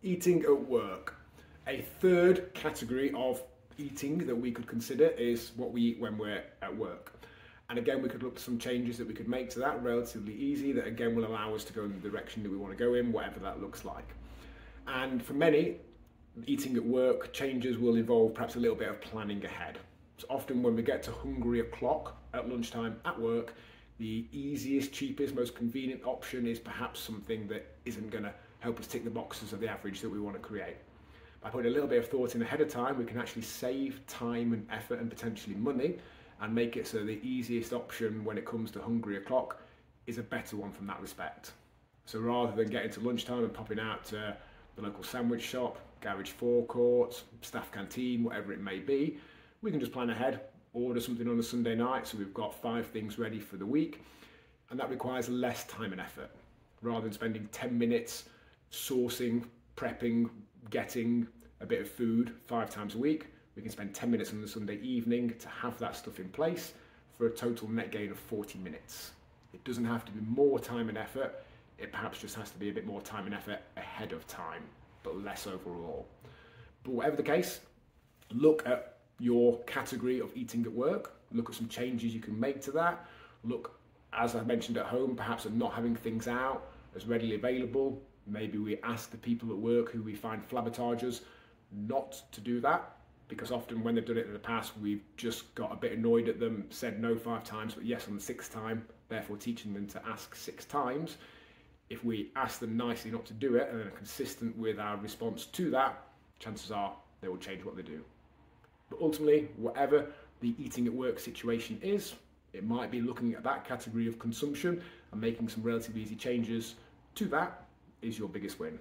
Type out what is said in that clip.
Eating at work. A third category of eating that we could consider is what we eat when we're at work. And again, we could look at some changes that we could make to that, relatively easy, that again will allow us to go in the direction that we want to go in, whatever that looks like. And for many, eating at work changes will involve perhaps a little bit of planning ahead. So often when we get to hungry o'clock at lunchtime at work, the easiest, cheapest, most convenient option is perhaps something that isn't going to help us tick the boxes of the average that we want to create. By putting a little bit of thought in ahead of time, we can actually save time and effort and potentially money and make it so the easiest option when it comes to hungry o'clock is a better one from that respect. So rather than getting to lunchtime and popping out to the local sandwich shop, garage forecourt, staff canteen, whatever it may be, we can just plan ahead, order something on a Sunday night, so we've got 5 things ready for the week, and that requires less time and effort. Rather than spending 10 minutes sourcing, prepping, getting a bit of food 5 times a week, we can spend 10 minutes on the Sunday evening to have that stuff in place for a total net gain of 40 minutes. It doesn't have to be more time and effort, it perhaps just has to be a bit more time and effort ahead of time, but less overall. But whatever the case, look at your category of eating at work, look at some changes you can make to that, look, as I mentioned, at home, perhaps at not having things out as readily available. Maybe we ask the people at work who we find flabbertagers not to do that, because often when they've done it in the past, we've just got a bit annoyed at them, said no 5 times, but yes on the 6th time, therefore teaching them to ask 6 times. If we ask them nicely not to do it and are consistent with our response to that, chances are they will change what they do. But ultimately, whatever the eating at work situation is, it might be looking at that category of consumption and making some relatively easy changes to that is your biggest win.